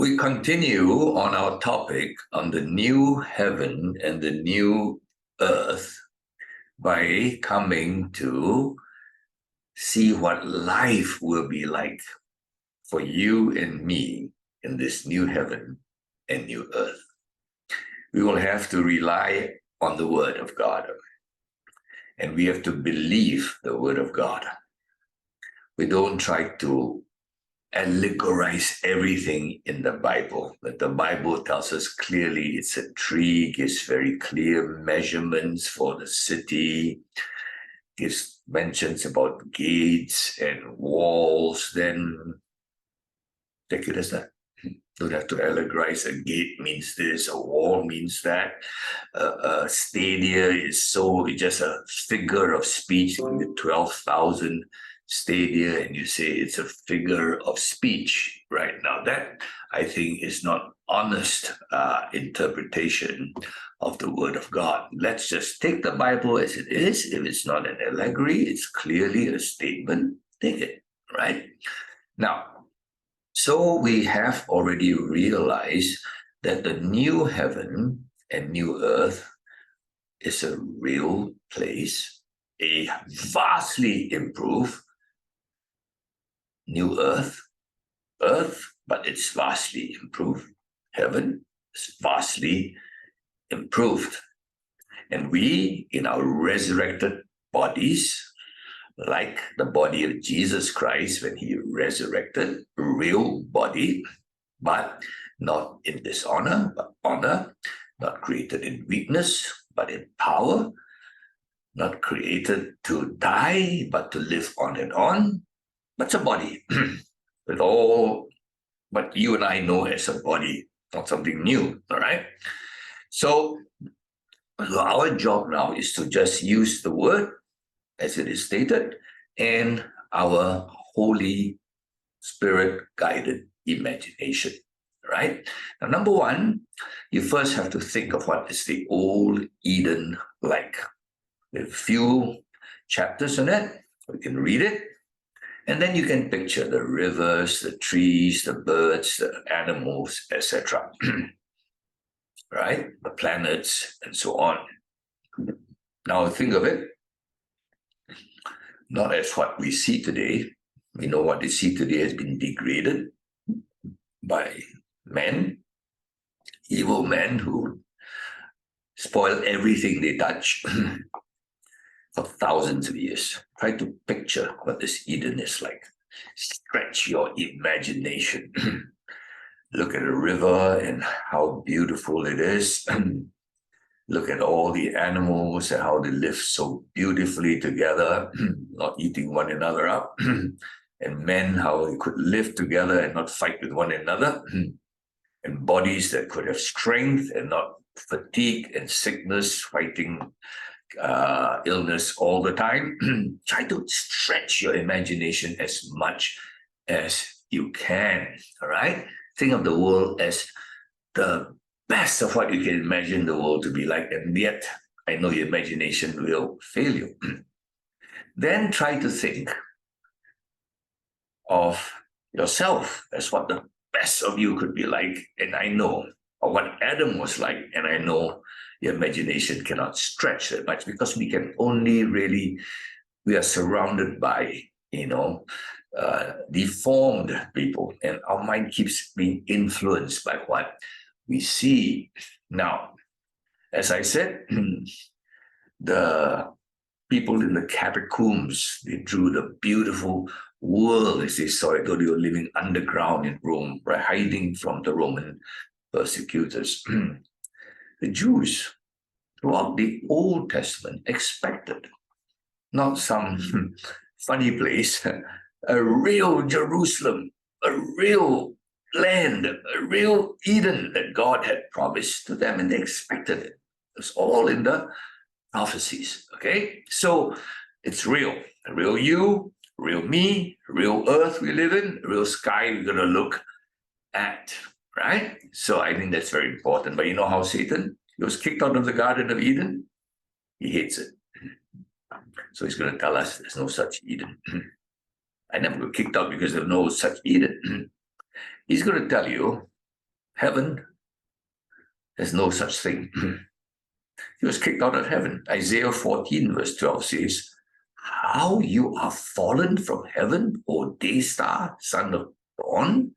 We continue on our topic on the new heaven and the new earth by coming to see what life will be like for you and me in this new heaven and new earth. We will have to rely on the Word of God, and we have to believe the Word of God. We don't try to allegorize everything in the Bible, but the Bible tells us clearly it's a tree, gives very clear measurements for the city, gives mentions about gates and walls. Then take it as that. Don't have to allegorize. A gate means this, a wall means that, a stadia is so just a figure of speech. 12,000 stadia, and you say it's a figure of speech. Right now, that I think is not honest interpretation of the Word of God. Let's just take the Bible as it is. If it's not an allegory, it's clearly a statement. Take it, right? Now, so we have already realized that the new heaven and new earth is a real place, a vastly improved new earth, but it's vastly improved. Heaven is vastly improved. And we, in our resurrected bodies, like the body of Jesus Christ when he resurrected, real body, but not in dishonor, but honor, not created in weakness, but in power, not created to die, but to live on and on. But it's a body with all what you and I know as a body, not something new, all right? So our job now is to just use the word as it is stated, and our Holy Spirit-guided imagination, right? Now, number one, you first have to think of what is the old Eden like. There are a few chapters on it. We can read it, and then you can picture the rivers, the trees, the birds, the animals, etc., right? The planets, and so on. Now, think of it not as what we see today. We know what we see today has been degraded by men, evil men who spoil everything they touch for thousands of years. Try to picture what this Eden is like. Stretch your imagination. Look at a river and how beautiful it is. Look at all the animals and how they live so beautifully together, not eating one another up. And men, how they could live together and not fight with one another. And bodies that could have strength and not fatigue and sickness, fighting illness all the time. Try to stretch your imagination as much as you can, all right? Think of the world as the best of what you can imagine the world to be like, and yet I know your imagination will fail you. Then try to think of yourself as what the best of you could be like, and I know, or what Adam was like, and I know your imagination cannot stretch that much because we can only really, we are surrounded by, deformed people, and our mind keeps being influenced by what we see. Now, as I said, the people in the catacombs, they drew the beautiful world as they saw it, though they were living underground in Rome, right, hiding from the Roman persecutors. The Jews, throughout the Old Testament, expected not some funny place, a real Jerusalem, a real land, a real Eden that God had promised to them, and they expected it. It's all in the prophecies, okay? So it's real. A real you, real me, real earth we live in, real sky we're going to look at, right? So I think that's very important. But you know how Satan, he was kicked out of the Garden of Eden? He hates it. So he's going to tell us there's no such Eden. I never got kicked out because there's no such Eden. He's going to tell you heaven. There's no such thing. He was kicked out of heaven. Isaiah 14 verse 12 says, how you are fallen from heaven, O day star, son of dawn,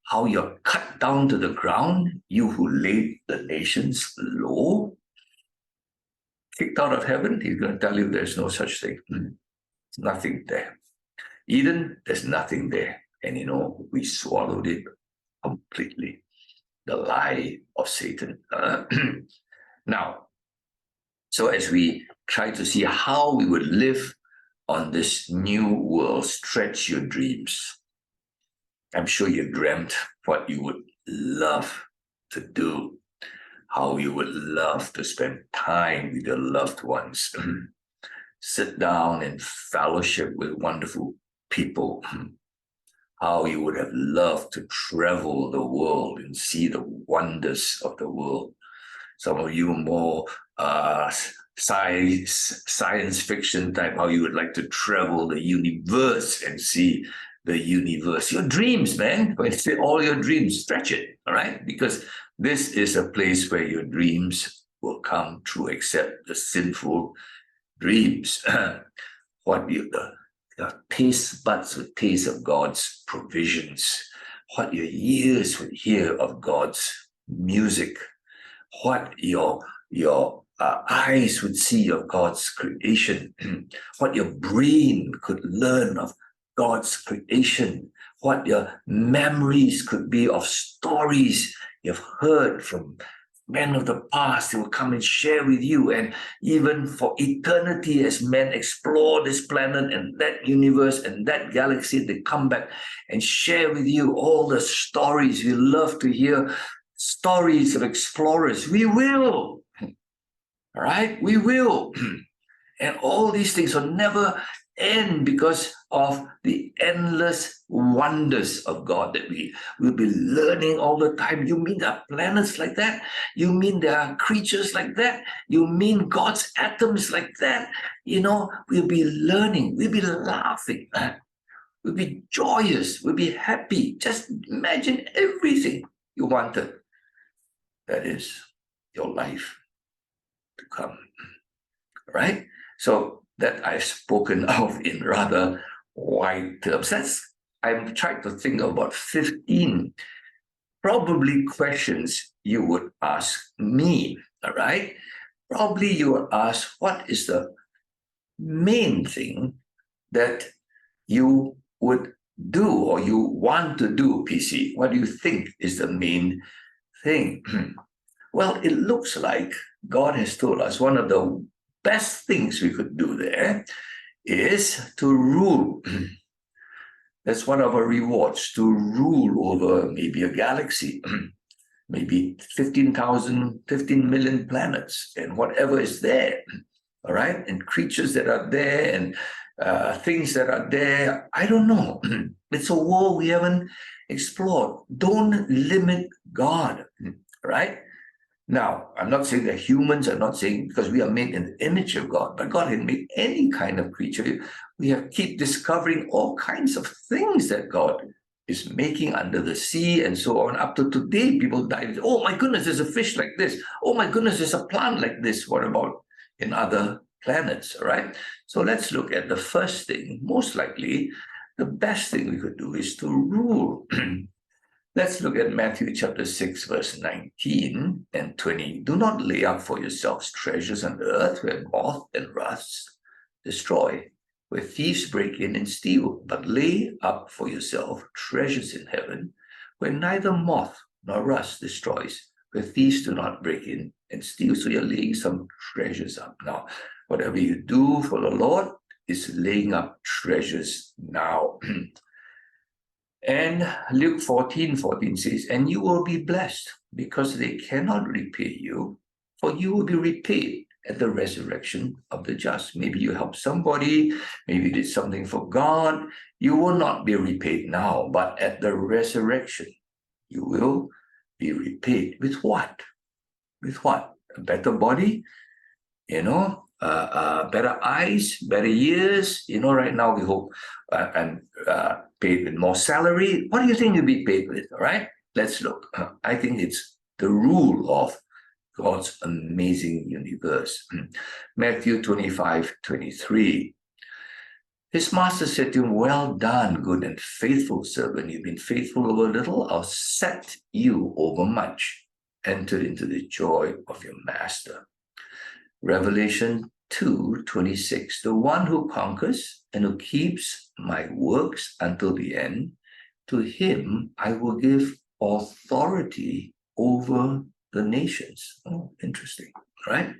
how you're cut down to the ground, you who laid the nations low. Kicked out of heaven, he's going to tell you there's no such thing. There's nothing there. Eden, there's nothing there. And we swallowed it completely. The lie of Satan. Now, so as we try to see how we would live on this new world, stretch your dreams. I'm sure you dreamt what you would love to do, how you would love to spend time with your loved ones, sit down and fellowship with wonderful people, how you would have loved to travel the world and see the wonders of the world. Some of you more science fiction type, how you would like to travel the universe and see the universe. Your dreams, man. When I say all your dreams, stretch it, all right? Because this is a place where your dreams will come true, except the sinful dreams. What the taste buds would taste of God's provisions, what your ears would hear of God's music, what your eyes would see of God's creation, what your brain could learn of God's creation, what your memories could be of stories you've heard from men of the past. They will come and share with you, and even for eternity, as men explore this planet and that universe and that galaxy, they come back and share with you all the stories. We love to hear stories of explorers. We will, all right? We will. And all these things will never end because of the endless wonders of God that we will be learning all the time. You mean there are planets like that? You mean there are creatures like that? You mean God's atoms like that? We'll be learning, we'll be laughing, we'll be joyous, we'll be happy. Just imagine everything you wanted. That is your life to come, right? So that I've spoken of in rather wide terms. I'm trying to think of about 15 probably questions you would ask me, all right? Probably you would ask, what is the main thing that you would do or you want to do, PC? What do you think is the main thing? Well, it looks like God has told us one of the best things we could do there is to rule. That's one of our rewards, to rule over maybe a galaxy, maybe 15 million planets and whatever is there, all right? And creatures that are there and things that are there. I don't know. It's a world we haven't explored. Don't limit God, right? Now, I'm not saying that humans are not saying, because we are made in the image of God, but God had made any kind of creature. We have keep discovering all kinds of things that God is making under the sea and so on. Up to today, people dive. Oh my goodness, there's a fish like this. Oh my goodness, there's a plant like this. What about in other planets, all right? So let's look at the first thing. Most likely, the best thing we could do is to rule. Let's look at Matthew chapter 6, verse 19 and 20. Do not lay up for yourselves treasures on earth where moth and rust destroy, where thieves break in and steal, but lay up for yourself treasures in heaven where neither moth nor rust destroys, where thieves do not break in and steal. So you're laying some treasures up. Now, whatever you do for the Lord is laying up treasures now. And Luke 14:14 says, and you will be blessed because they cannot repay you, for you will be repaid at the resurrection of the just. Maybe you helped somebody, maybe you did something for God. You will not be repaid now, but at the resurrection, you will be repaid. With what? With what? A better body, better eyes, better ears. Right now we hope I'm paid with more salary. What do you think you'll be paid with, all right? let's look. I think it's the rule of God's amazing universe. Matthew 25:23. His master said to him, "Well done, good and faithful servant. You've been faithful over little, I'll set you over much. Enter into the joy of your master." Revelation 2:26. The one who conquers and who keeps my works until the end, to him I will give authority over the nations. Oh, interesting, right?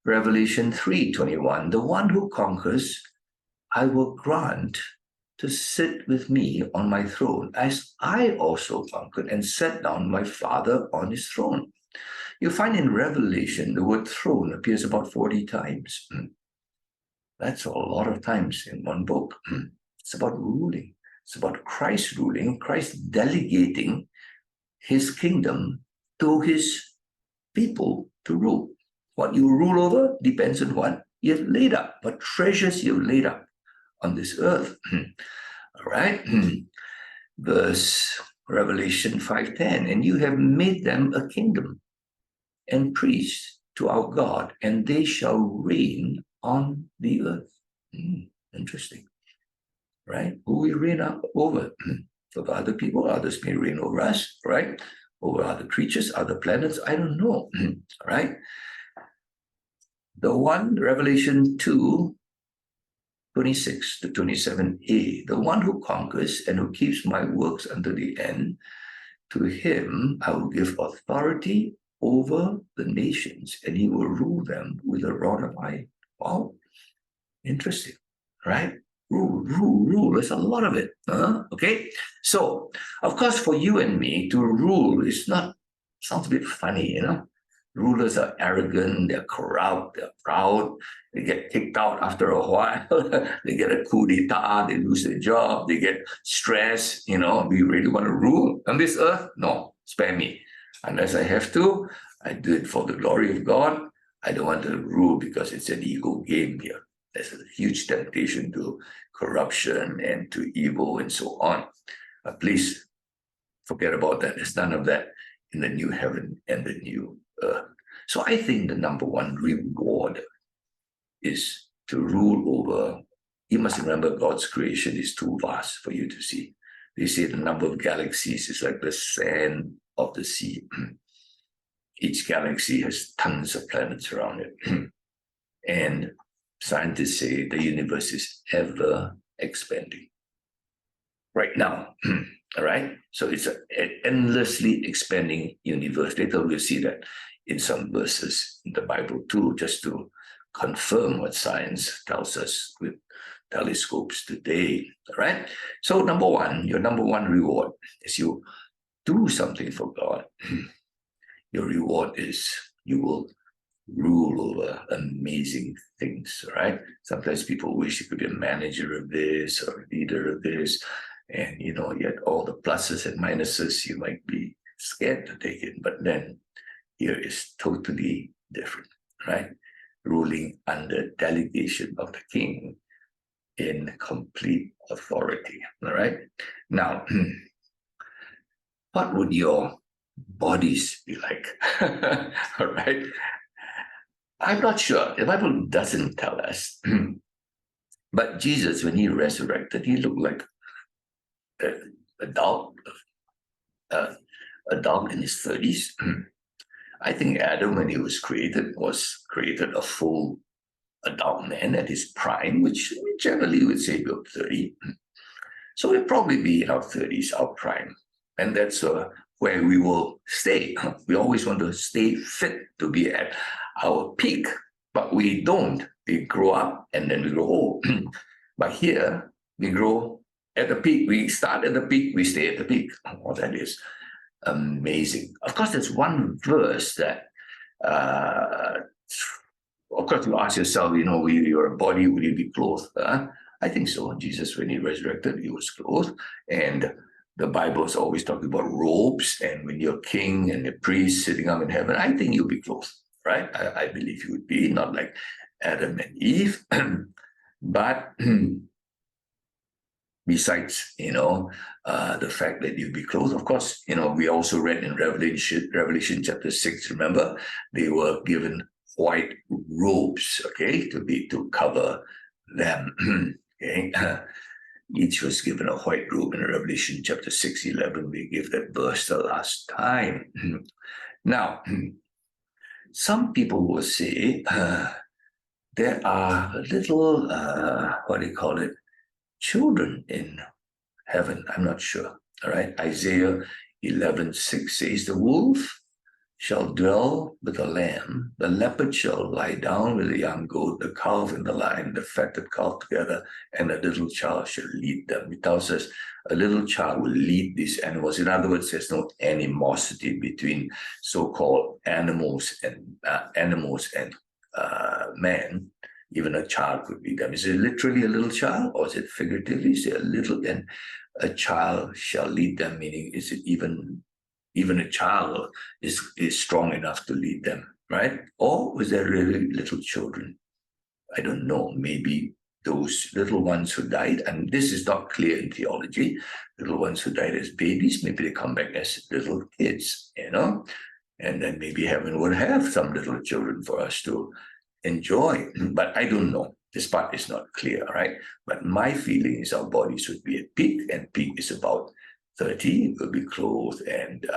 Revelation 3:21. The one who conquers, I will grant to sit with me on my throne, as I also conquered and sat down my Father on his throne. You find in Revelation the word throne appears about 40 times. That's a lot of times in one book. It's about ruling. It's about Christ ruling, Christ delegating his kingdom to his people to rule. What you rule over depends on what you've laid up, what treasures you've laid up on this earth. All right. Verse Revelation 5:10. And you have made them a kingdom and priests to our God, and they shall reign on the earth. Interesting, right? Who we reign over? Over other people, others may reign over us, right? Over other creatures, other planets, I don't know, right? The one, Revelation 2:26-27a, the one who conquers and who keeps my works unto the end, to him I will give authority over the nations, and he will rule them with a rod of iron. Wow, interesting, right? Rule. There's a lot of it. Okay, so of course, for you and me to rule is not, sounds a bit funny, you know. Rulers are arrogant, they're corrupt, they're proud, they get kicked out after a while, they get a coup d'etat, they lose their job, they get stressed, you know. Do you really want to rule on this earth? No, spare me. Unless I have to, I do it for the glory of God. I don't want to rule because it's an ego game here. There's a huge temptation to corruption and to evil and so on. But please forget about that. There's none of that in the new heaven and the new earth. So I think the number one reward is to rule over. You must remember God's creation is too vast for you to see. They say the number of galaxies is like the sand of the sea. Each galaxy has tons of planets around it. And scientists say the universe is ever expanding. Right now, all right? So it's an endlessly expanding universe. Later we'll see that in some verses in the Bible too, just to confirm what science tells us with telescopes today, all right? So number one, your number one reward is you do something for God. Your reward is you will rule over amazing things, right? Sometimes people wish you could be a manager of this or a leader of this, and you know, yet all the pluses and minuses, you might be scared to take it. But then here is totally different, right? Ruling under delegation of the king in complete authority, all right? Now, what would your bodies be like? All right. I'm not sure. The Bible doesn't tell us. But Jesus, when he resurrected, he looked like an adult in his 30s. I think Adam, when he was created a full adult man at his prime, which generally would say about 30. So we'll probably be in our 30s, our prime. And that's where we will stay. We always want to stay fit to be at our peak, but we don't. We grow up and then we grow old. But here, we grow at the peak. We start at the peak, we stay at the peak. Oh, that is amazing. Of course, there's one verse that, of course, you ask yourself, you know, your body, will you be clothed? I think so. Jesus, when he resurrected, he was clothed. And the Bible is always talking about robes. And when you're king and the priest sitting up in heaven, I think you'll be clothed, right? I believe you would be, not like Adam and Eve. But besides, the fact that you'll be clothed. Of course, we also read in Revelation chapter 6, remember, they were given white robes, okay, to cover them. Okay. Each was given a white robe in Revelation chapter 6:11. We gave that verse the last time. Now, some people will say there are little, what do you call it, children in heaven. I'm not sure. All right. Isaiah 11:6 says, the wolf shall dwell with the lamb, the leopard shall lie down with the young goat, the calf and the lion, the fatted calf together, and a little child shall lead them. It tells us a little child will lead these animals. In other words, there's no animosity between so-called animals and man. Even a child could be them. Is it literally a little child, or is it figuratively? Is it a little, and a child shall lead them? Meaning, is it even a child is strong enough to lead them, right? Or was there really little children? I don't know. Maybe those little ones who died, and this is not clear in theology, little ones who died as babies, maybe they come back as little kids, and then maybe heaven would have some little children for us to enjoy. But I don't know. This part is not clear, right? But my feeling is our bodies would be at peak, and peak is about 30, we'll be clothed, and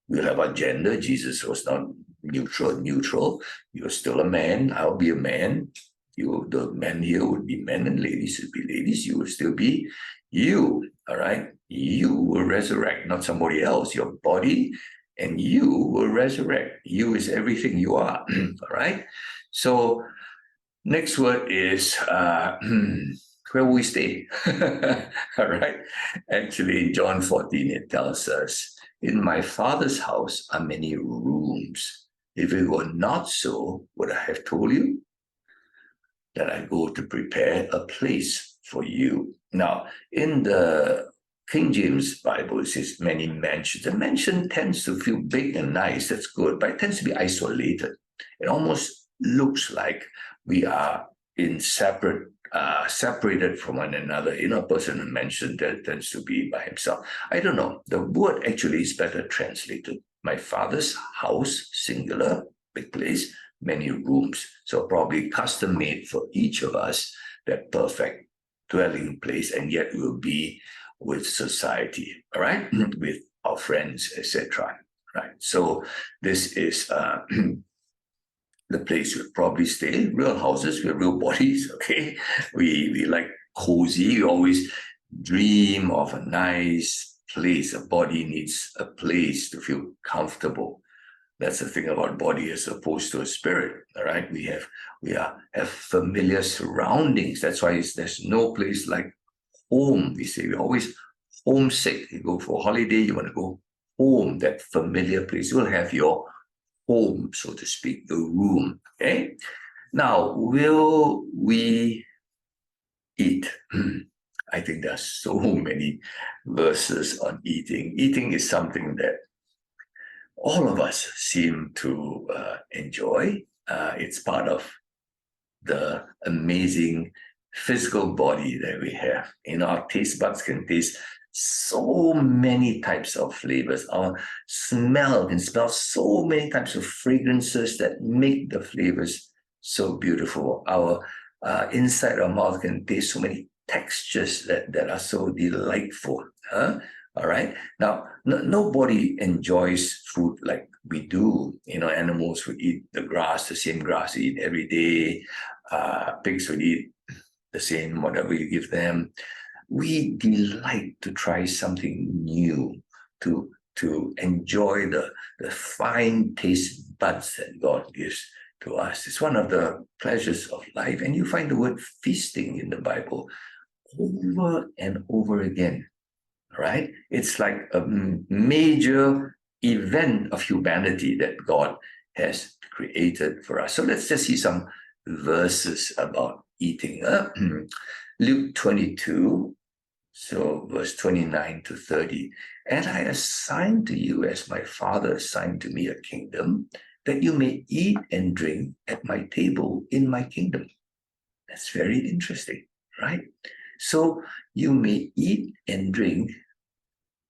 we'll have our gender. Jesus was not neutral. You're still a man. I'll be a man. The men here would be men, and ladies would be ladies. You will still be you, all right? You will resurrect, not somebody else. Your body and you will resurrect. You is everything you are, all right? So next word is where we stay. All right. Actually, in John 14, it tells us, in my Father's house are many rooms. If it were not so, would I have told you that I go to prepare a place for you? Now, in the King James Bible, it says many mansions. The mansion tends to feel big and nice. That's good, but it tends to be isolated. It almost looks like we are in separated from one another. A person who mentioned that tends to be by himself. I don't know. The word actually is better translated. My Father's house, singular, big place, many rooms. So probably custom made for each of us, that perfect dwelling place, and yet we'll be with society, all right, with our friends, etc. Right. So this is the place we'll probably stay. Real houses with real bodies. Okay, we like cozy. We always dream of a nice place. A body needs a place to feel comfortable. That's the thing about body as opposed to a spirit. All right, we have familiar surroundings. That's why there's no place like home. We say we're always homesick. You go for a holiday, you want to go home, that familiar place. You will have your home, so to speak, the room. Okay. Now, will we eat? I think there are so many verses on eating. Eating is something that all of us seem to enjoy. It's part of the amazing physical body that we have. Our taste buds can taste so many types of flavors. Our smell can smell so many types of fragrances that make the flavors so beautiful. Our inside our mouth can taste so many textures that are so delightful. All right. Now, nobody enjoys food like we do. Animals would eat the same grass they eat every day. Pigs would eat the same, whatever you give them. We delight to try something new, to enjoy the fine taste buds that God gives to us. It's one of the pleasures of life. And you find the word feasting in the Bible over and over again. Right? It's like a major event of humanity that God has created for us. So let's just see some verses about eating. Luke 22, so verse 29 to 30. And I assign to you, as my Father assigned to me, a kingdom, that you may eat and drink at my table in my kingdom. That's very interesting, right? So you may eat and drink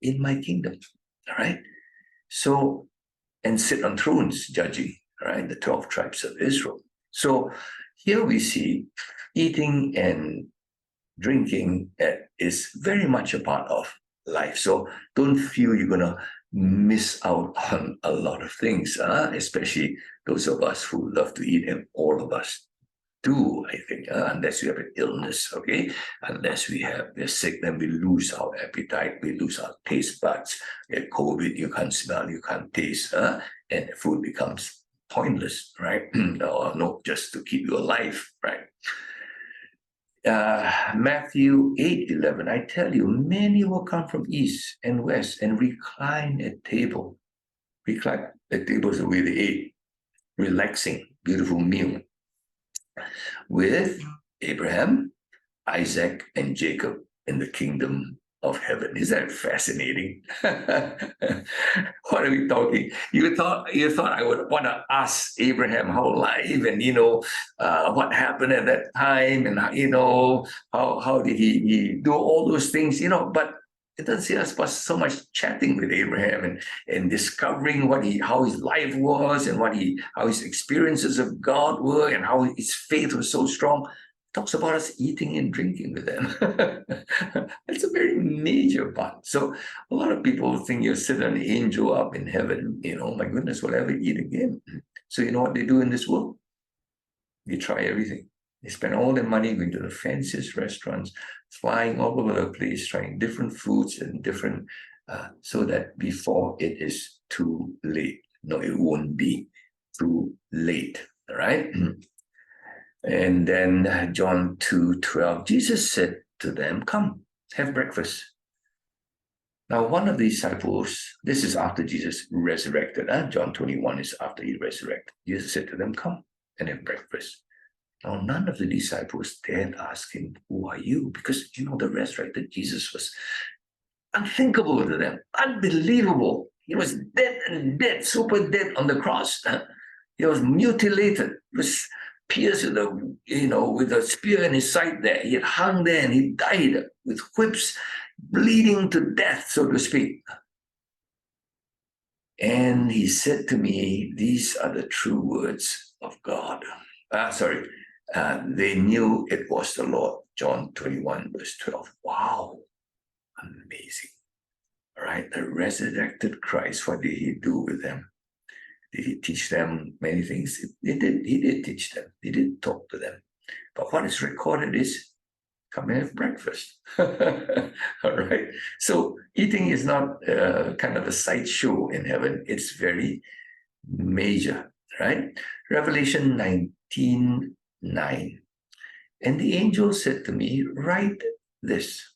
in my kingdom. All right. So, and sit on thrones judging, all right, the 12 tribes of Israel. So here we see eating and drinking is very much a part of life. So don't feel you're going to miss out on a lot of things, especially those of us who love to eat, and all of us do, I think, unless we have an illness, okay? Unless we're sick, then we lose our appetite, we lose our taste buds. Get COVID, you can't smell, you can't taste, and food becomes pointless, right? Or no, just to keep you alive, right? Matthew 8:11, I tell you, many will come from east and west and recline at table. Recline at tables where they ate, relaxing, beautiful meal with Abraham, Isaac, and Jacob in the kingdom of heaven. Is that fascinating? What are we talking? You thought I would want to ask Abraham how life and what happened at that time, and how did he do all those things, but it doesn't see us but so much chatting with Abraham and discovering how his life was, and how his experiences of God were, and how his faith was so strong. Talks about us eating and drinking with them. It's a very major part. So a lot of people think you sit an angel up in heaven, my goodness, will ever eat again. So you know what they do in this world? They try everything. They spend all their money going to the fanciest restaurants, flying all over the place, trying different foods and different, so that before it is too late. No, it won't be too late, all right? And then John 2:12, Jesus said to them, come, have breakfast. Now, one of the disciples, this is after Jesus resurrected. John 21 is after he resurrected. Jesus said to them, come and have breakfast. Now, none of the disciples dared ask him, who are you? Because, the resurrected Jesus was unthinkable to them, unbelievable. He was dead and dead, super dead on the cross. He was mutilated. He was pierced with a spear in his side there. He had hung there and he died with whips, bleeding to death, so to speak. And he said to me, these are the true words of God. They knew it was the Lord. John 21, verse 12. Wow. Amazing. All right. The resurrected Christ, what did he do with them? Did he teach them many things? He did teach them. He did talk to them. But what is recorded is, come and have breakfast. All right. So eating is not kind of a sideshow in heaven. It's very major, right? Revelation 19:9. And the angel said to me, write this.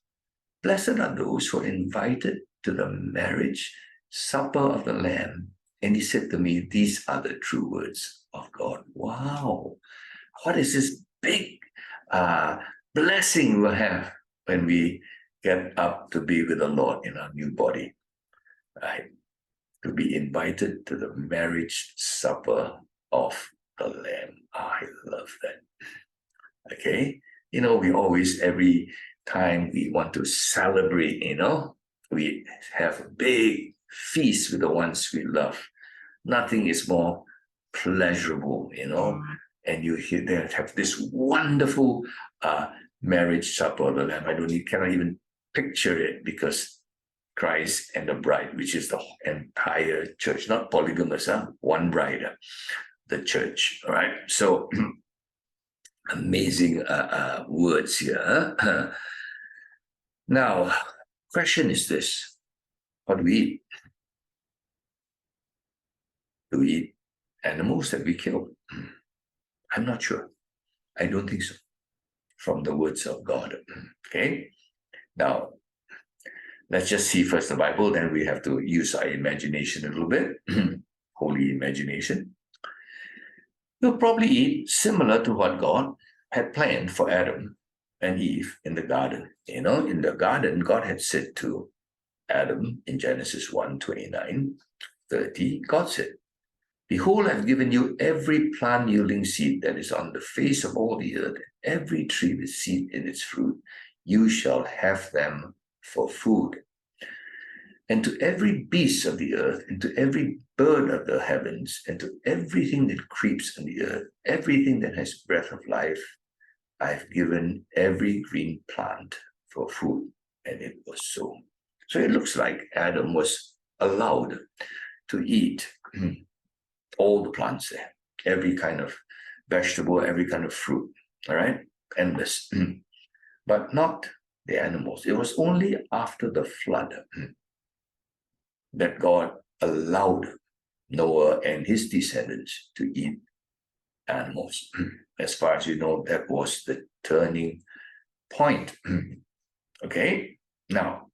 Blessed are those who are invited to the marriage supper of the Lamb. And he said to me, these are the true words of God. Wow. What is this big blessing we'll have when we get up to be with the Lord in our new body, right? To be invited to the marriage supper of the Lamb. I love that. Okay. We always, every time we want to celebrate, we have a big feast with the ones we love. Nothing is more pleasurable, and you hear they have this wonderful marriage supper of the Lamb. Cannot even picture it, because Christ and the bride, which is the entire church, not polygamous, one bride, the church. All right. So amazing words here. Now, question is this: what do we eat? Do we eat animals that we kill? I'm not sure. I don't think so. From the words of God. Okay. Now, let's just see first the Bible, then we have to use our imagination a little bit. Holy imagination. We'll probably eat similar to what God had planned for Adam and Eve in the garden. In the garden, God had said to Adam in Genesis 1:29-30, God said, behold, I've given you every plant yielding seed that is on the face of all the earth, every tree with seed in its fruit. you shall have them for food. And to every beast of the earth, and to every bird of the heavens, and to everything that creeps on the earth, everything that has breath of life, I've given every green plant for food. And it was so. So it looks like Adam was allowed to eat all the plants there, every kind of vegetable, every kind of fruit, all right? Endless. But not the animals. It was only after the flood that God allowed Noah and his descendants to eat animals. As far as you know, that was the turning point. Okay? Now,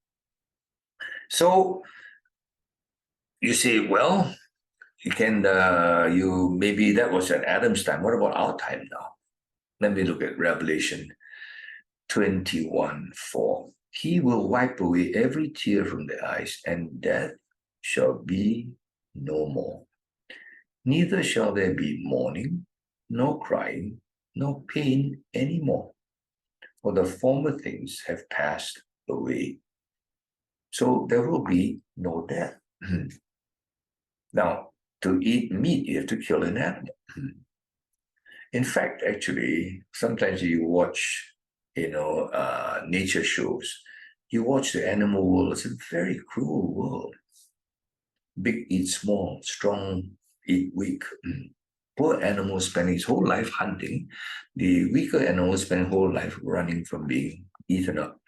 so you say, well, you can, maybe that was at Adam's time. What about our time now? Let me look at Revelation 21:4. He will wipe away every tear from their eyes, and death shall be no more. Neither shall there be mourning, nor crying, nor pain anymore, for the former things have passed away. So there will be no death. Now, to eat meat, you have to kill an animal. In fact, actually, sometimes you watch, nature shows. You watch the animal world. It's a very cruel world. Big eat small, strong eat weak. Poor animal spending his whole life hunting. The weaker animal spend whole life running from being eaten up.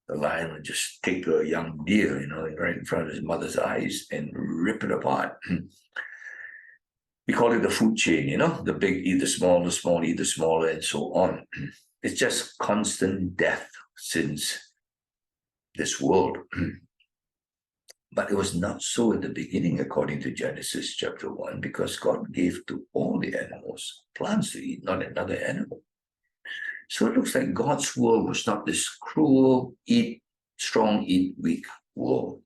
The lion would just take a young deer, right in front of his mother's eyes and rip it apart. We call it the food chain, the big eat the small eat the smaller, and so on. It's just constant death since this world. But it was not so at the beginning, according to Genesis chapter 1, because God gave to all the animals plants to eat, not another animal. So it looks like God's world was not this cruel, eat strong, eat weak world.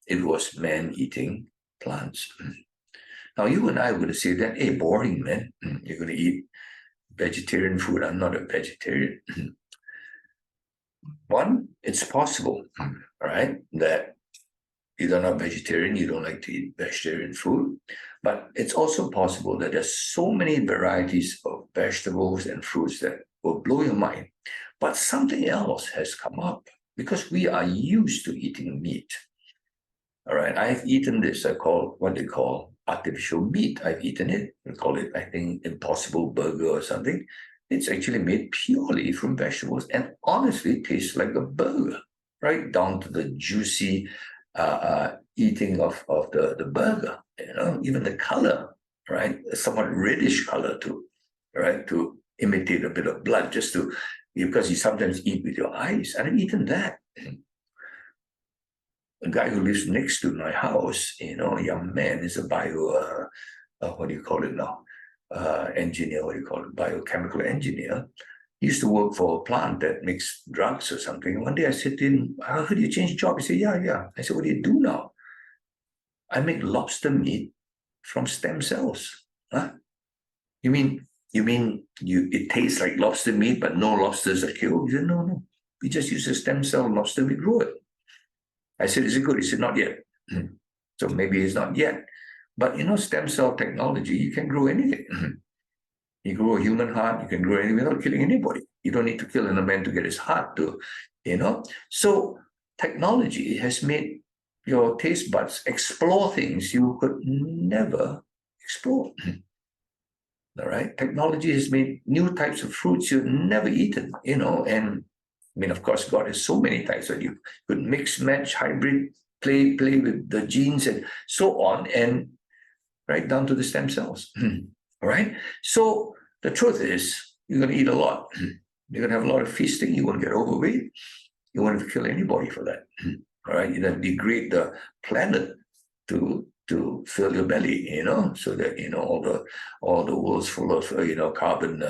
It was man eating plants. Now, you and I would say that, hey, boring, man. You're going to eat vegetarian food. I'm not a vegetarian. One, it's possible, right, that you're not vegetarian, you don't like to eat vegetarian food, but it's also possible that there's so many varieties of vegetables and fruits that will blow your mind. But something else has come up because we are used to eating meat. All right, I've eaten this, what they call artificial meat. I've eaten it. We call it, I think, Impossible Burger or something. It's actually made purely from vegetables and honestly tastes like a burger, right down to the juicy eating of the burger, even the color, right? A somewhat reddish color too, right? To imitate a bit of blood, because you sometimes eat with your eyes. And I've eaten that. A guy who lives next to my house, a young man, is a what do you call it now? Engineer, biochemical engineer. He used to work for a plant that makes drugs or something. One day I said to him, I heard you change job. He said, yeah. I said, what do you do now? I make lobster meat from stem cells. Huh? You mean it tastes like lobster meat, but no lobsters are killed? He said, no. We just use a stem cell lobster, we grow it. I said, is it good? He said, not yet. So maybe it's not yet. But stem cell technology, you can grow anything. You grow a human heart, you can grow anything without killing anybody. You don't need to kill a man to get his heart to, So technology has made your taste buds explore things you could never explore. All right? Technology has made new types of fruits you've never eaten, and of course, God has so many types that you could mix, match, hybrid, play with the genes and so on, and right down to the stem cells. All right. So the truth is, you're going to eat a lot. You're going to have a lot of feasting. You won't get overweight. You won't have to kill anybody for that. All right. You don't degrade the planet to fill your belly, so that all the world's full of carbon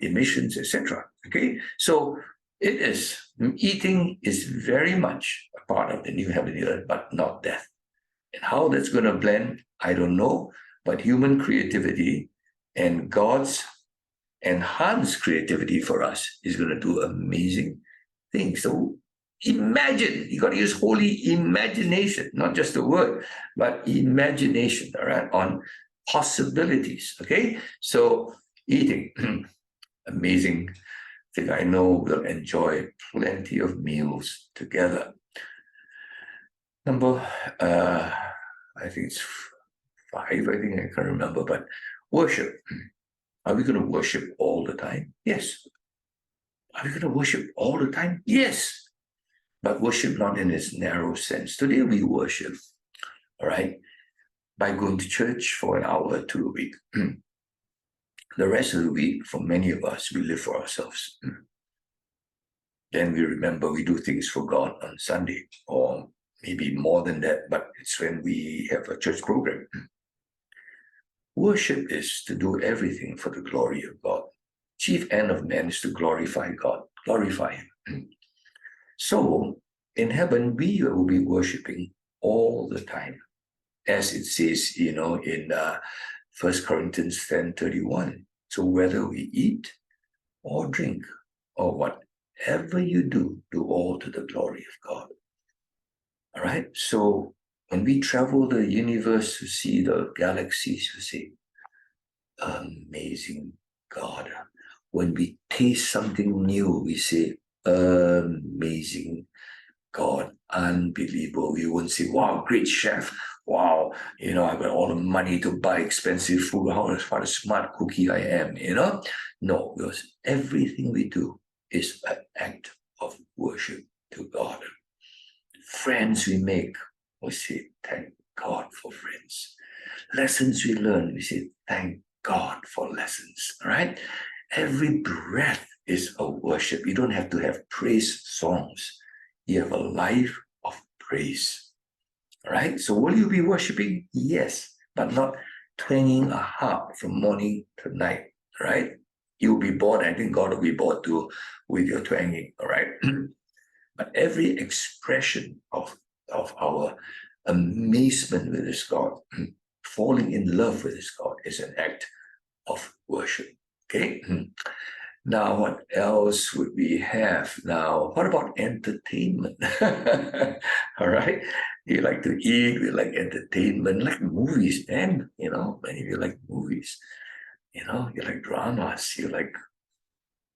emissions, etc. Okay. So eating is very much a part of the new heaven and earth, but not death. And how that's going to blend, I don't know. But human creativity and God's enhance creativity for us. He's going to do amazing things. So imagine, you got to use holy imagination, not just the word, but imagination, all right, on possibilities. Okay, so eating, amazing thing. I know we'll enjoy plenty of meals together. Number, I think it's 5, I think, I can't remember, but worship. Are we going to worship all the time? Yes. Are we going to worship all the time? Yes. But worship not in its narrow sense. Today we worship, all right, by going to church for an hour or 2 a week. The rest of the week, for many of us, we live for ourselves. Then we remember we do things for God on Sunday, or maybe more than that, but it's when we have a church program. Worship is to do everything for the glory of God. Chief end of man is to glorify God, glorify Him. So in heaven, we will be worshiping all the time, as it says, in 1 Corinthians 10:31. So whether we eat or drink or whatever you do, do all to the glory of God. All right. So when we travel the universe to see the galaxies, we say, amazing God. When we taste something new, we say, amazing God, unbelievable. We won't say, wow, great chef. Wow, I've got all the money to buy expensive food. What a smart cookie I am, No, because everything we do is an act of worship to God. Friends we make, we say, thank God for friends. Lessons we learn, we say, thank God for lessons, all right? Every breath is a worship. You don't have to have praise songs. You have a life of praise, all right? So will you be worshiping? Yes, but not twanging a harp from morning to night, all right? You'll be bored. I think God will be bored too with your twanging, all right? But every expression of our amazement with this God, falling in love with this God, is an act of worship. Okay. Now, what else would we have? Now, what about entertainment? All right. You like to eat, we like entertainment, like movies, man. Many of you like movies. You like dramas, you like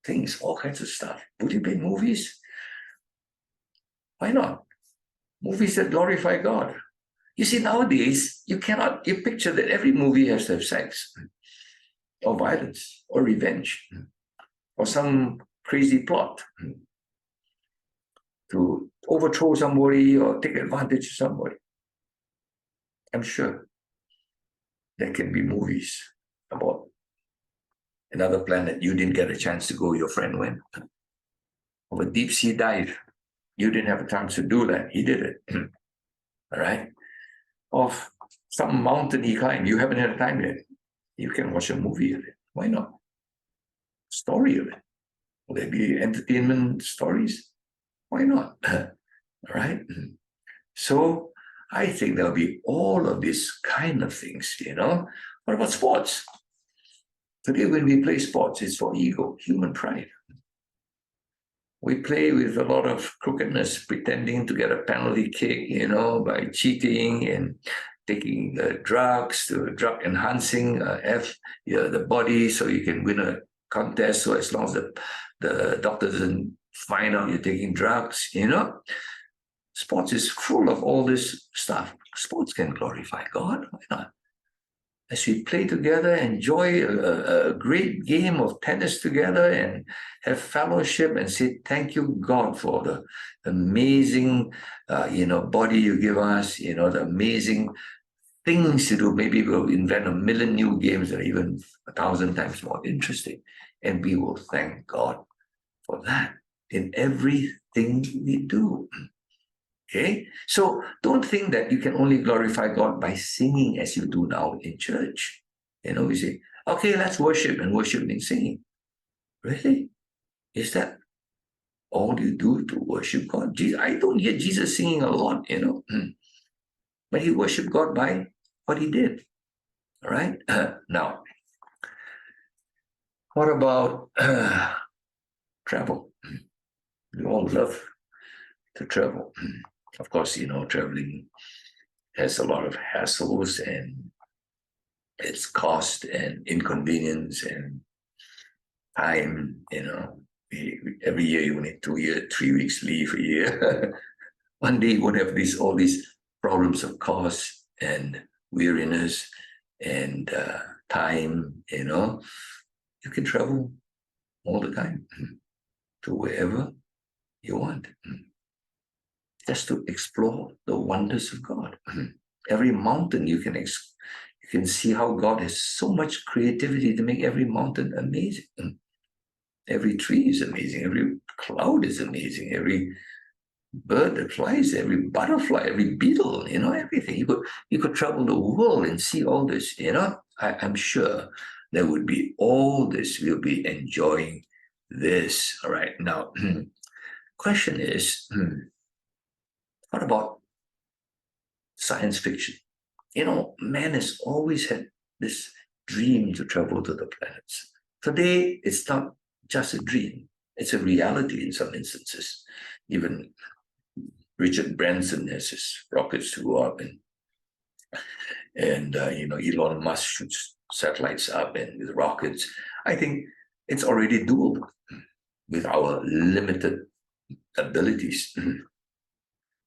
things, all kinds of stuff. Would you be movies? Why not? Movies that glorify God. You see, nowadays, you picture that every movie has to have sex, or violence, or revenge, or some crazy plot to overthrow somebody or take advantage of somebody. I'm sure there can be movies about another planet you didn't get a chance to go, your friend went. Of a deep sea dive, you didn't have a chance to do that, he did it. All right? Of some mountain he climbed, you haven't had time yet. You can watch a movie of it. Why not? Story of it. Will there be entertainment stories? Why not? All right. So I think there'll be all of these kind of things, What about sports? Today when we play sports, it's for ego, human pride. We play with a lot of crookedness, pretending to get a penalty kick, by cheating and taking drugs, to drug enhancing the body so you can win a contest. So as long as the doctor doesn't find out you're taking drugs, Sports is full of all this stuff. Sports can glorify God. Why not? As we play together, enjoy a great game of tennis together and have fellowship and say, thank you, God, for the amazing, body you give us, the amazing things to do. Maybe we'll invent 1,000,000 new games that are even 1,000 times more interesting. And we will thank God for that in everything we do. Okay, so don't think that you can only glorify God by singing as you do now in church. We say, okay, let's worship, and worship means singing. Really? Is that all you do to worship God? I don't hear Jesus singing a lot, but he worshiped God by what he did. All right? Now, What about travel? We all love to travel. Of course, traveling has a lot of hassles and its cost and inconvenience and time. Every year you need 2 years, 3 weeks leave a year. One day you won't have all these problems of cost and weariness and time. You can travel all the time to wherever you want, just to explore the wonders of God. Every mountain you can see how God has so much creativity to make every mountain amazing. Every tree is amazing. Every cloud is amazing. Every bird that flies, every butterfly, every beetle, everything. You could travel the world and see all this. I'm sure there would be all this. We'll be enjoying this. All right. Now, question is, what about science fiction? Man has always had this dream to travel to the planets. Today, it's not just a dream. It's a reality in some instances. Even Richard Branson has his rockets to go up, and Elon Musk shoots satellites up and with rockets. I think it's already doable with our limited abilities.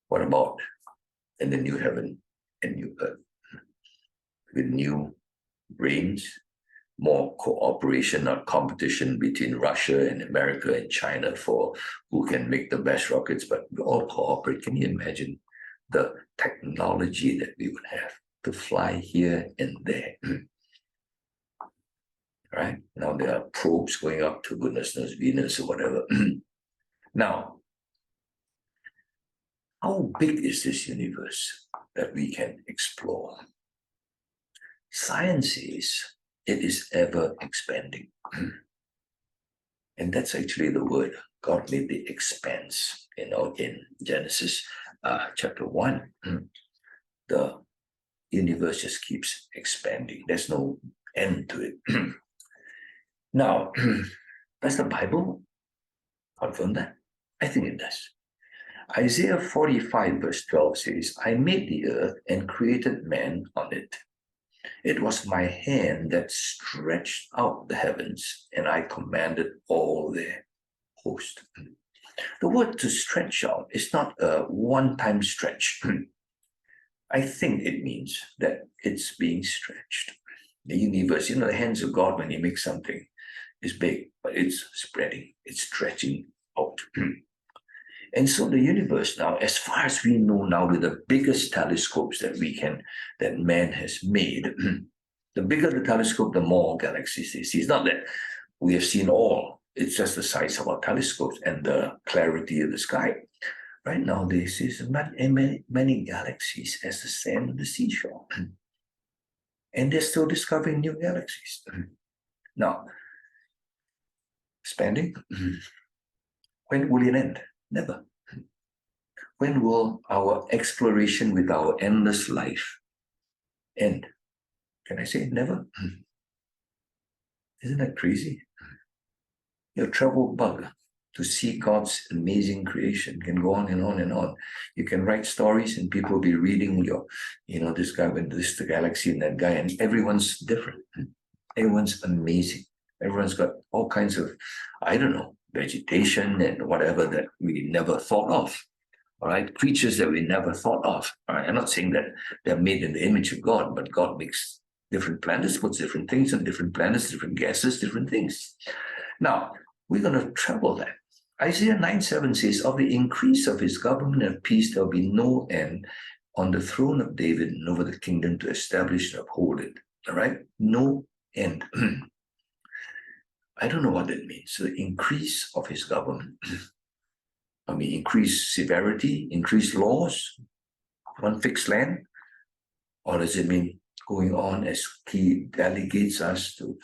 What about in the new heaven and new earth with new brains, more cooperation, not competition between Russia and America and China for who can make the best rockets, but we all cooperate. Can you imagine the technology that we would have to fly here and there? Right? Now there are probes going up to goodness knows Venus or whatever. Now, how big is this universe that we can explore? Science says it is ever expanding. And that's actually the word. God made the expanse, in Genesis chapter 1. The universe just keeps expanding. There's no end to it. Now, does the Bible confirm that? I think it does. Isaiah 45 verse 12 says, I made the earth and created man on it. It was my hand that stretched out the heavens, and I commanded all their host. The word to stretch out is not a one-time stretch. I think it means that it's being stretched. The universe, the hands of God when he makes something is big, but it's spreading, it's stretching out. And so the universe now, as far as we know now, with the biggest telescopes that man has made, the bigger the telescope, the more galaxies they see. It's not that we have seen all. It's just the size of our telescopes and the clarity of the sky. Right now, they see many galaxies as the sand on the seashore. And they're still discovering new galaxies. Now, expanding, when will it end? Never. When will our exploration with our endless life end? Can I say never? Isn't that crazy? Your travel bug to see God's amazing creation can go on and on and on. You can write stories and people will be reading this guy went to this galaxy and that guy, and everyone's different. Everyone's amazing. Everyone's got all kinds of, vegetation and whatever that we never thought of. All right, creatures that we never thought of. All right, I'm not saying that they're made in the image of God, but God makes different planets, puts different things on different planets, different gases, different things. Now, we're going to travel that. Isaiah 9:7 says, of the increase of his government and peace, there'll be no end on the throne of David and over the kingdom to establish and uphold it. All right, no end. I don't know what that means. So the increase of his government. Increase severity, increase laws, one fixed land? Or does it mean going on as he delegates us to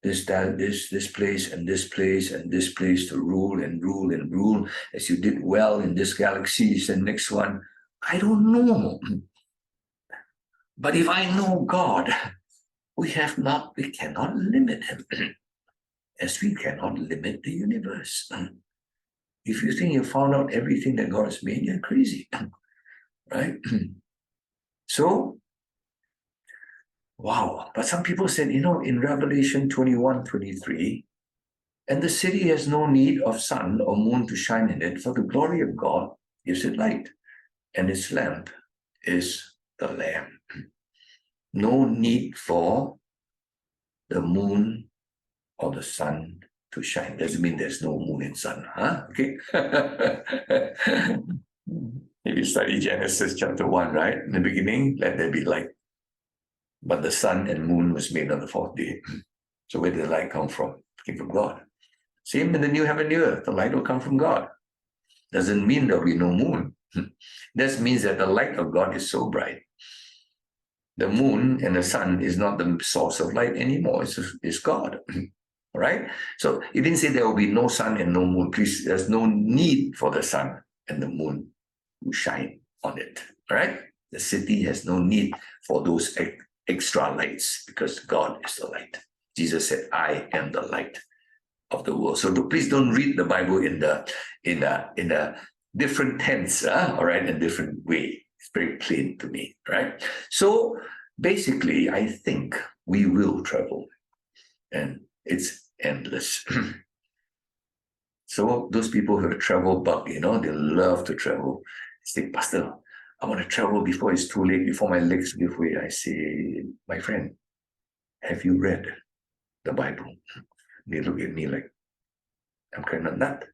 this place and this place and this place to rule and rule and rule as you did well in this galaxy, the next one? I don't know. But if I know God, we cannot limit him. as we cannot limit the universe. If you think you found out everything that God has made, you're crazy, right? So, wow. But some people said, in Revelation 21:23, and the city has no need of sun or moon to shine in it, for the glory of God gives it light, and its lamp is the Lamb. No need for the moon or the sun to shine. Doesn't mean there's no moon and sun, huh? Okay. If you study Genesis chapter 1, right? In the beginning, let there be light. But the sun and moon was made on the fourth day. So where did the light come from? It came from God. Same in the new heaven, new earth. The light will come from God. Doesn't mean there'll be no moon. That means that the light of God is so bright. The moon and the sun is not the source of light anymore. It's God. All right? So it didn't say there will be no sun and no moon. Please, there's no need for the sun and the moon to shine on it. All right? The city has no need for those extra lights because God is the light. Jesus said, I am the light of the world. So please don't read the Bible in a different tense, all right, in a different way. It's very plain to me, right? So basically, I think we will travel, and it's endless. So those people who have a travel bug, they love to travel. They say, Pastor, I want to travel before it's too late, before my legs give way. I say, my friend, have you read the Bible? They look at me like I'm kind of nut,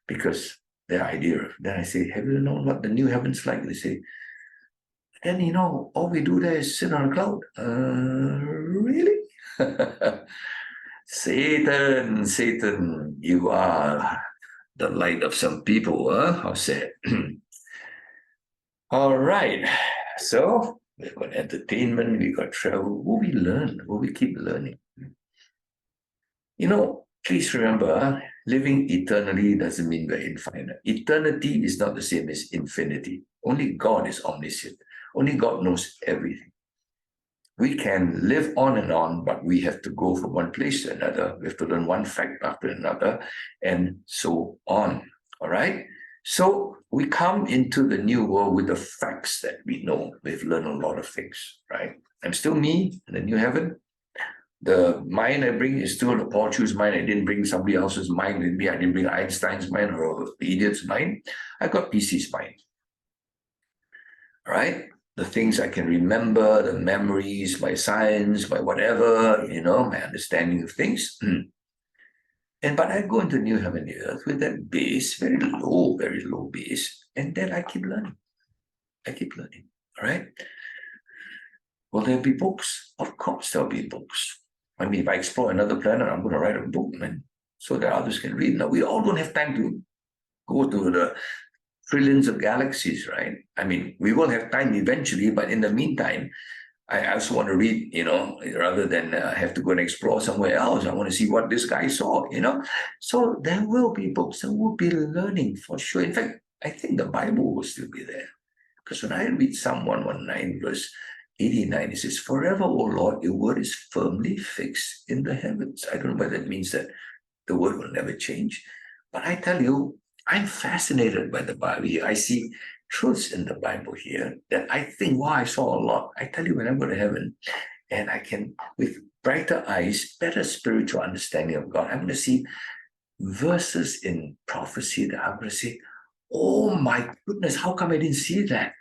because the idea of, then I say, have you known what the new heaven's like? They say, then, all we do there is sit on a cloud. Really? Satan, you are the light of some people, huh? How sad. All right. So we've got entertainment, we got travel. Will we learn? Will we keep learning? Please remember, living eternally doesn't mean we're infinite. Eternity is not the same as infinity. Only God is omniscient. Only God knows everything. We can live on and on, but we have to go from one place to another. We have to learn one fact after another, and so on. All right? So we come into the new world with the facts that we know. We've learned a lot of things, right? I'm still me in the new heaven. The mind I bring is still the Paul CHOO's mind. I didn't bring somebody else's mind with me. I didn't bring Einstein's mind or the idiot's mind. I got PC's mind. All right? The things I can remember, the memories, my science, my whatever, my understanding of things. But I go into new heaven, new earth with that base, very low base. And then I keep learning. All right? Will there be books? Of course there'll be books. I mean, if I explore another planet, I'm going to write a book, man, so that others can read. Now, we all don't have time to go to the trillions of galaxies, right? I mean, we will have time eventually, but in the meantime, I also want to read, rather than have to go and explore somewhere else. I want to see what this guy saw, So there will be books, there will be learning for sure. In fact, I think the Bible will still be there. Because when I read Psalm 119, verse 89, it says, forever, O Lord, your word is firmly fixed in the heavens. I don't know whether that means that the word will never change. But I tell you, I'm fascinated by the Bible here. I see truths in the Bible here that I think, wow, I saw a lot. I tell you, when I go to heaven and I can, with brighter eyes, better spiritual understanding of God, I'm going to see verses in prophecy that I'm going to say, oh my goodness, how come I didn't see that?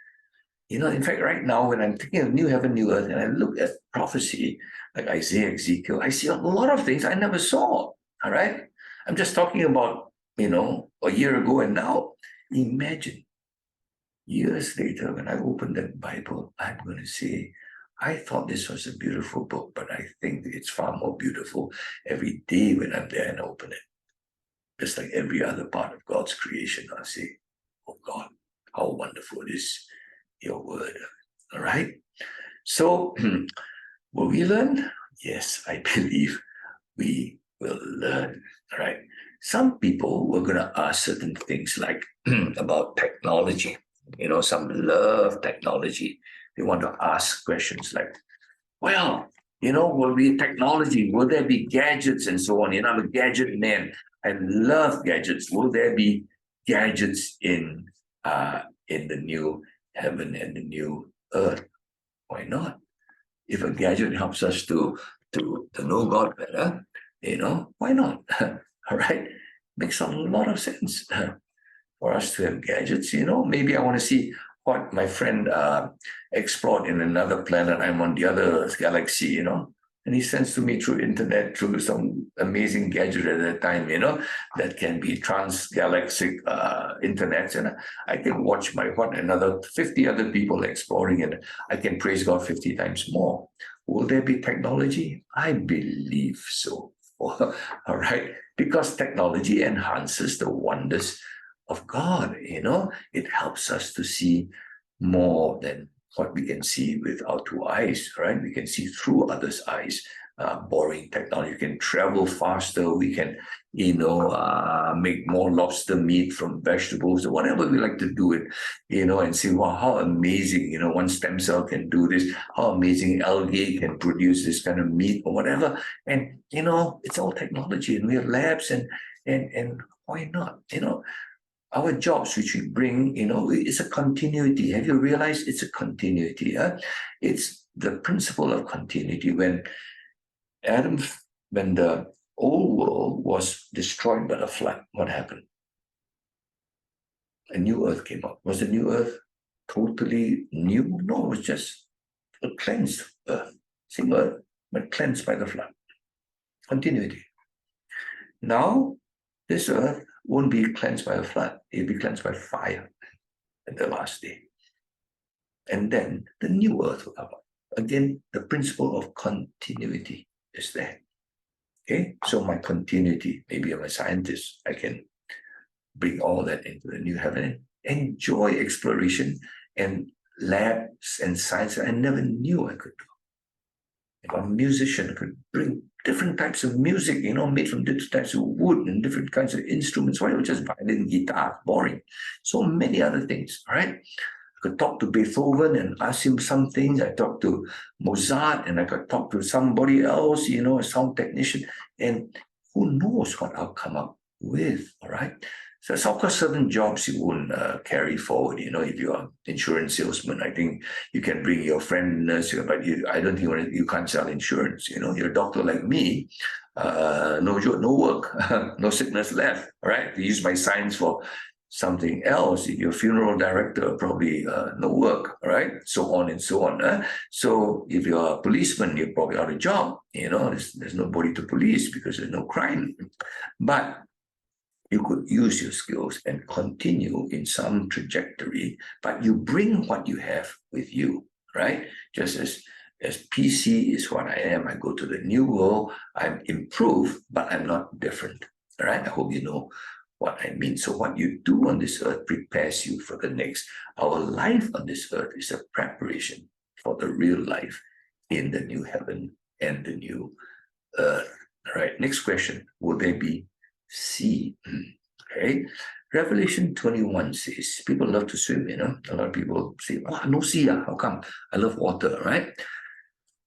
In fact, right now, when I'm thinking of new heaven, new earth, and I look at prophecy, like Isaiah, Ezekiel, I see a lot of things I never saw, all right? I'm just talking about, a year ago and now. Imagine, years later, when I open that Bible, I'm going to say, I thought this was a beautiful book, but I think it's far more beautiful every day when I'm there and open it. Just like every other part of God's creation, I'll say, oh God, how wonderful is your word. All right? So, will we learn? Yes, I believe we will learn. All right? Some people were going to ask certain things like about technology. Some love technology. They want to ask questions like, well, Will be technology? Will there be gadgets and so on? I'm a gadget man. I love gadgets. Will there be gadgets in the new heaven and the new earth? Why not? If a gadget helps us to know God better, why not? All right, makes a lot of sense for us to have gadgets. Maybe I want to see what my friend explored in another planet. I'm on the other galaxy. And he sends to me through internet, through some amazing gadget at that time, that can be trans-galactic internet. And I can watch another 50 other people exploring it. I can praise God 50 times more. Will there be technology? I believe so. All right. Because technology enhances the wonders of God. It helps us to see more than what we can see with our two eyes, right? We can see through others' eyes. Boring technology. We can travel faster. We can, make more lobster meat from vegetables or whatever we like to do it, and see, wow, how amazing, one stem cell can do this, how amazing algae can produce this kind of meat or whatever. And, it's all technology, and we have labs and why not, our jobs, which we bring, it's a continuity. Have you realized it's a continuity? It's the principle of continuity. When the old world was destroyed by the flood, what happened? A new earth came up. Was the new earth totally new? No, it was just a cleansed earth. Same earth, but cleansed by the flood. Continuity. Now, this earth won't be cleansed by a flood. It'll be cleansed by fire in the last day. And then the new earth will come up. Again, the principle of continuity is there. Okay, so my continuity, maybe I'm a scientist, I can bring all that into the new heaven and enjoy exploration and labs and science that I never knew I could do. If I'm a musician, I could bring different types of music, made from different types of wood and different kinds of instruments. Why not just violin, guitar? Boring. So many other things, right? I could talk to Beethoven and ask him some things. I talked to Mozart and I could talk to somebody else, a sound technician. And who knows what I'll come up with, all right? So it's of course certain jobs you won't carry forward. If you're an insurance salesman, I think you can bring your friend nurse, but I don't think you can't sell insurance. You're a doctor like me, no work, no sickness left. All right, to use my science for something else. If you're a funeral director, probably no work. All right, so on and so on. So if you're a policeman, you're probably out of job. There's nobody to police because there's no crime, but you could use your skills and continue in some trajectory, but you bring what you have with you, right? Just as PC is what I am, I go to the new world, I'm improved, but I'm not different, all right? I hope you know what I mean. So what you do on this earth prepares you for the next. Our life on this earth is a preparation for the real life in the new heaven and the new earth. All right, next question. Will there be sea? Okay. Revelation 21 says, people love to swim, A lot of people say, no sea, how come? I love water, right?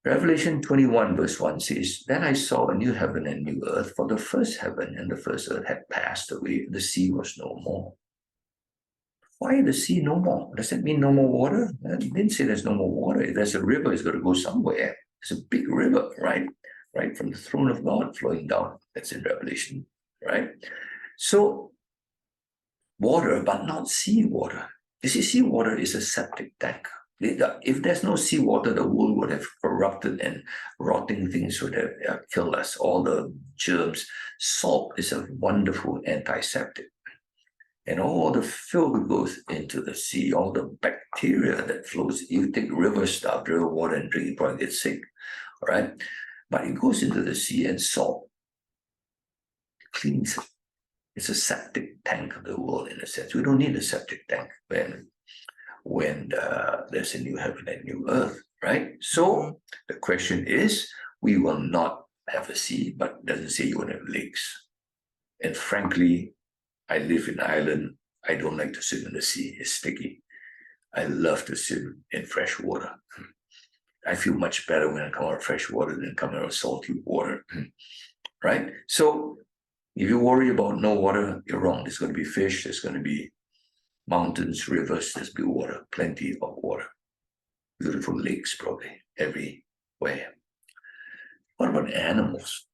Revelation 21 verse 1 says, then I saw a new heaven and new earth, for the first heaven and the first earth had passed away. The sea was no more. Why the sea no more? Does that mean no more water? It didn't say there's no more water. If there's a river, it's got to go somewhere. It's a big river, right? Right from the throne of God flowing down. That's in Revelation, right? So water, but not seawater. You see, seawater is a septic tank. If there's no seawater, the world would have corrupted and rotting things would have killed us, all the germs. Salt is a wonderful antiseptic. And all the filth goes into the sea, all the bacteria that flows. You take river stuff, river water, and drink, you probably get sick, all right? But it goes into the sea, and salt cleans it. It's a septic tank of the world, in a sense. We don't need a septic tank when there's a new heaven and new earth, right? So the question is, we will not have a sea, but it doesn't say you won't have lakes. And frankly, I live in Ireland. I don't like to swim in the sea. It's sticky. I love to swim in fresh water. I feel much better when I come out of fresh water than come out of salty water, right? So if you worry about no water, you're wrong. There's going to be fish, there's going to be mountains, rivers, there's be water, plenty of water. Beautiful lakes probably everywhere. What about animals?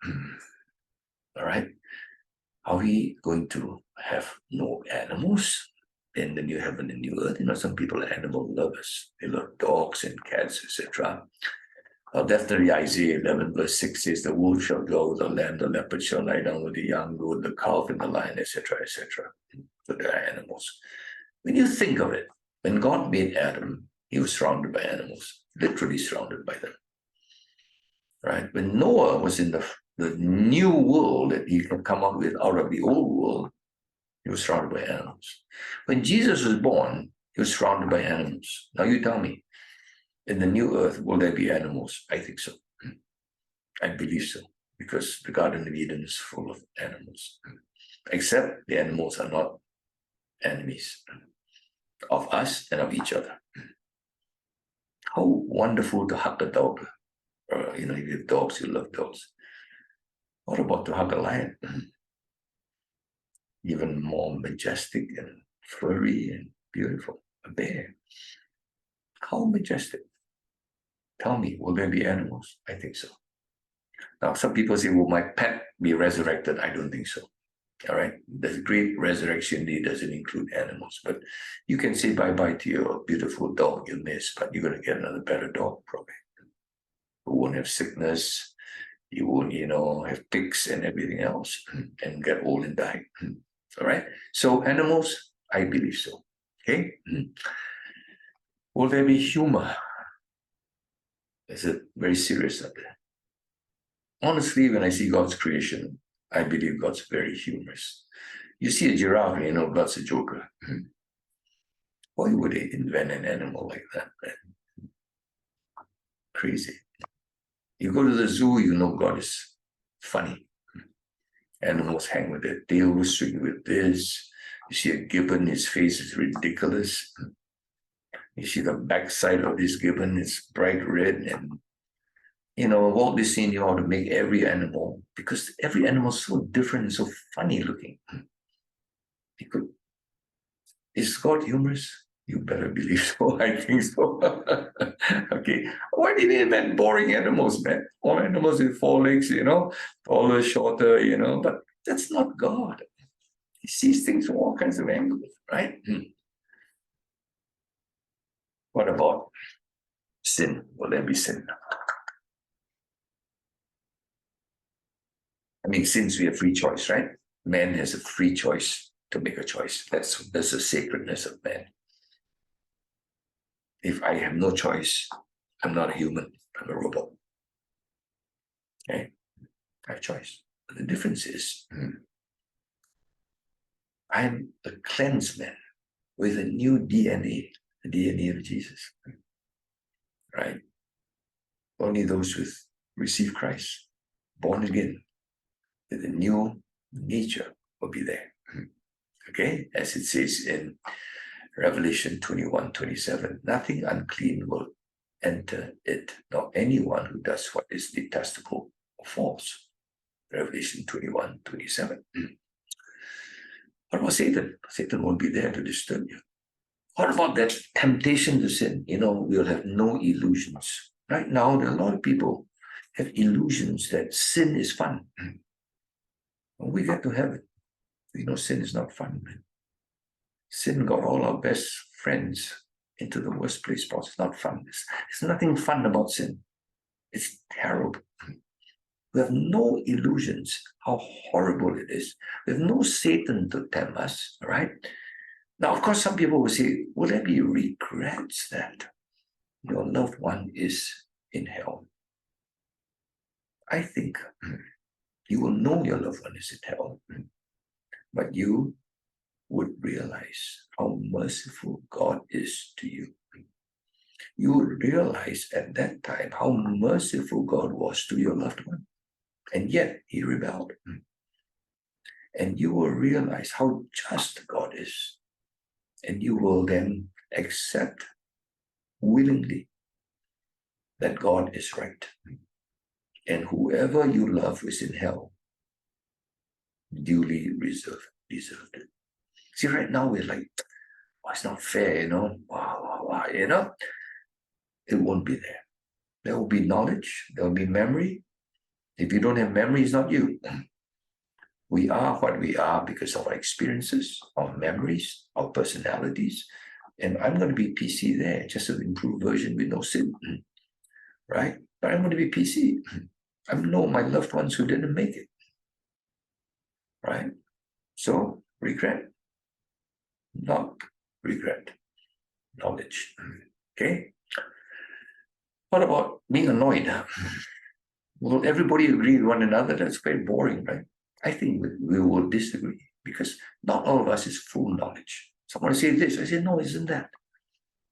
All right. Are we going to have no animals in the new heaven and new earth? Some people are animal lovers. They love dogs and cats, etc. Definitely Isaiah 11 verse 6 says, the wolf shall go with the lamb, the leopard shall lie down with the young goat, the calf and the lion, etc., etc. So they are animals. When you think of it, when God made Adam, he was surrounded by animals, literally surrounded by them. Right? When Noah was in the new world that he could come up with out of the old world, he was surrounded by animals. When Jesus was born, he was surrounded by animals. Now you tell me, in the new earth, will there be animals? I think so. I believe so, because the Garden of Eden is full of animals. Except the animals are not enemies of us and of each other. How wonderful to hug a dog. If you have dogs, you love dogs. What about to hug a lion? Even more majestic and furry and beautiful. A bear. How majestic. Tell me, will there be animals? I think so. Now, some people say, will my pet be resurrected? I don't think so. All right. The great resurrection day doesn't include animals, but you can say bye-bye to your beautiful dog you miss, but you're going to get another better dog probably. Who won't have sickness. You won't, have ticks and everything else and get old and die. All right. So animals, I believe so. Okay. Will there be humor? Is it very serious up there? Honestly, when I see God's creation, I believe God's very humorous. You see a giraffe, God's a joker. Why would they invent an animal like that, man? Crazy. You go to the zoo, God is funny. Animals hang with their tails, swing with this. You see a gibbon, his face is ridiculous. You see the backside of this gibbon, it's bright red. And, Walt Disney knew how to make every animal, because every animal is so different and so funny looking. Is God humorous? You better believe so. I think so. Okay. Why did he invent boring animals, man? All animals with four legs, taller, shorter, but that's not God. He sees things from all kinds of angles, right? What about sin? Will there be sin? Since we have free choice, right? Man has a free choice to make a choice. That's the sacredness of man. If I have no choice, I'm not a human, I'm a robot. Okay? I have choice. But the difference is, I'm a cleansed man with a new DNA, the DNA of Jesus. Right? Only those who receive Christ, born again, with a new nature will be there. Okay? As it says in Revelation 21:27, nothing unclean will enter it, nor anyone who does what is detestable or false. Revelation 21:27. What about Satan? Satan won't be there to disturb you. What about that temptation to sin? We'll have no illusions. Right now, there are a lot of people have illusions that sin is fun. When we get to heaven, sin is not fun, man. Sin got all our best friends into the worst place possible. It's not fun. There's nothing fun about sin. It's terrible. We have no illusions how horrible it is. We have no Satan to tempt us, right? Now, of course, some people will say, will there be regrets that your loved one is in hell? I think you will know your loved one is in hell, but you would realize how merciful God is to you. You would realize at that time how merciful God was to your loved one, and yet he rebelled. And you will realize how just God is, and you will then accept willingly that God is right. And whoever you love is in hell, duly deserved it. See, right now we're like, oh, it's not fair, wow, it won't be there. There will be knowledge, there will be memory. If you don't have memory, it's not you. We are what we are because of our experiences, our memories, our personalities. And I'm going to be PC there, just an improved version with no sin, right? But I'm going to be PC. I know my loved ones who didn't make it, right? So, regret, not regret, knowledge, okay? What about being annoyed? Will everybody agree with one another? That's very boring, right? I think we will disagree because not all of us is full knowledge. Someone says this, I say, no, isn't that?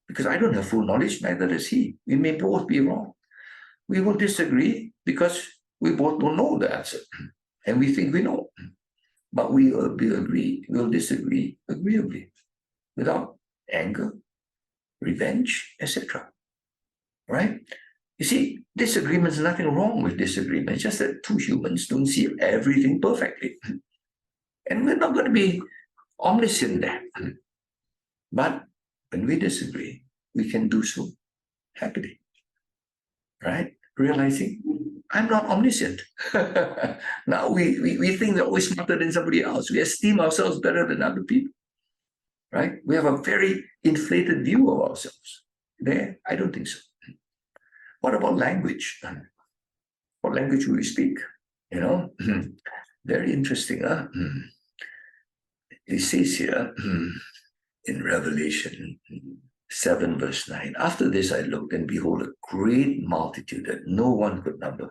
Because I don't have full knowledge, neither does he. We may both be wrong. We will disagree because we both don't know the answer. And we think we know. But we'll disagree agreeably, without anger, revenge, etc. Right? You see, disagreement is nothing wrong with disagreement. It's just that two humans don't see everything perfectly. And we're not going to be omniscient there. But when we disagree, we can do so happily. Right? Realizing I'm not omniscient. Now we think that we're smarter than somebody else. We esteem ourselves better than other people. Right? We have a very inflated view of ourselves. There, I don't think so. What about language? What language will we speak? Very interesting, huh? It says here in Revelation 7 verse 9, after this I looked, and behold, a great multitude that no one could number,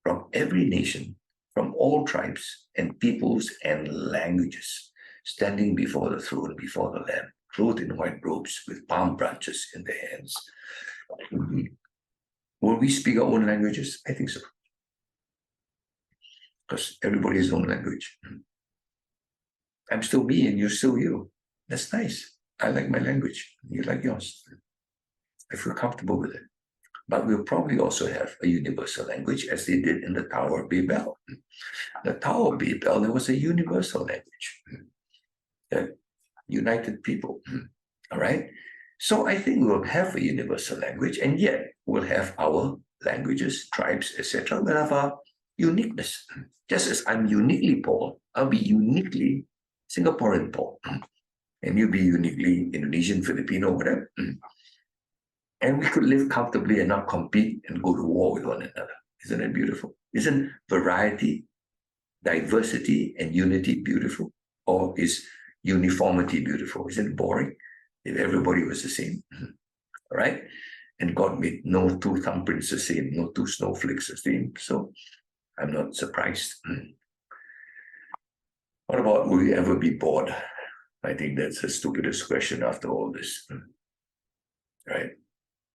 from every nation, from all tribes and peoples and languages, standing before the throne, before the Lamb, clothed in white robes, with palm branches in their hands. Will we speak our own languages? I think so. Because everybody has his own language. I'm still me and you're still you. That's nice. I like my language. You like yours. I feel comfortable with it. But we'll probably also have a universal language, as they did in the Tower of Babel. The Tower of Babel, there was a universal language that united people. All right? So I think we'll have a universal language, and yet we'll have our languages, tribes, etc. We'll have our uniqueness. Just as I'm uniquely Paul, I'll be uniquely Singaporean Paul. And you'll be uniquely Indonesian, Filipino, whatever. And we could live comfortably and not compete and go to war with one another. Isn't it beautiful? Isn't variety, diversity, and unity beautiful? Or is uniformity beautiful? Isn't it boring if everybody was the same? All right? And God made no two thumbprints the same, no two snowflakes the same. So I'm not surprised. What about, will you ever be bored? I think that's the stupidest question after all this. Right?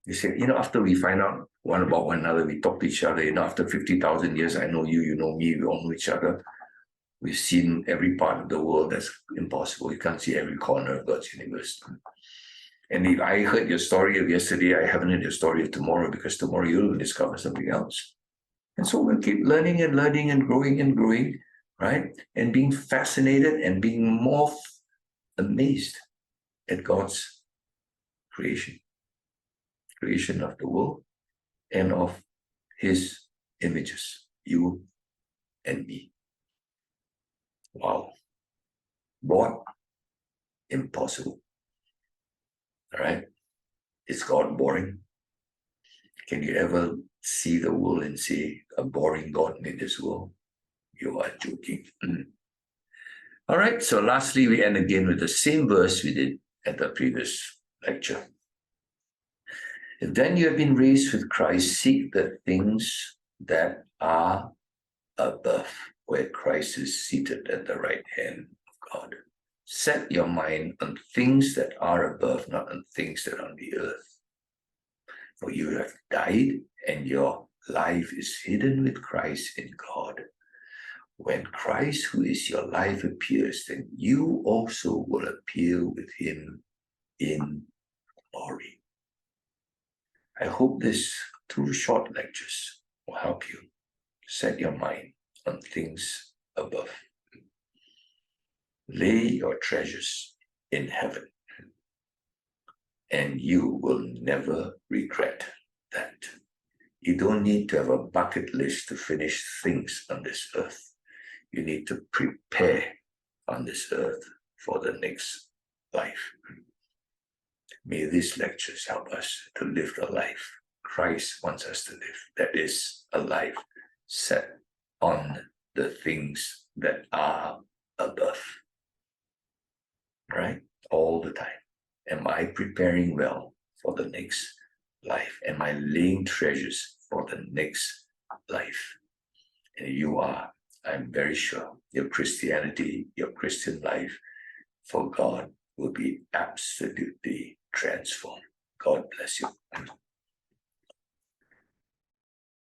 You say, after we find out one about one another, we talk to each other, after 50,000 years, I know you, you know me, we all know each other. We've seen every part of the world. That's impossible. You can't see every corner of God's universe. And if I heard your story of yesterday, I haven't heard your story of tomorrow, because tomorrow you'll discover something else. And so we'll keep learning and learning and growing, right? And being fascinated and being more amazed at God's creation of the world and of his images, you and me. Wow. What? Impossible. All right? Is God boring? Can you ever see the world and say, a boring God made this world? You are joking. All right, so lastly, we end again with the same verse we did at the previous lecture. If then you have been raised with Christ, seek the things that are above, where Christ is seated at the right hand of God. Set your mind on things that are above, not on things that are on the earth. For you have died, and your life is hidden with Christ in God. When Christ, who is your life, appears, then you also will appear with him in glory. I hope this 2 short lectures will help you set your mind on things above. Lay your treasures in heaven, and you will never regret that. You don't need to have a bucket list to finish things on this earth. You need to prepare on this earth for the next life. May these lectures help us to live the life Christ wants us to live. That is a life set on the things that are above. Right? All the time. Am I preparing well for the next life? Am I laying treasures for the next life? And you are. I'm very sure your Christianity, your Christian life for God will be absolutely transformed. God bless you.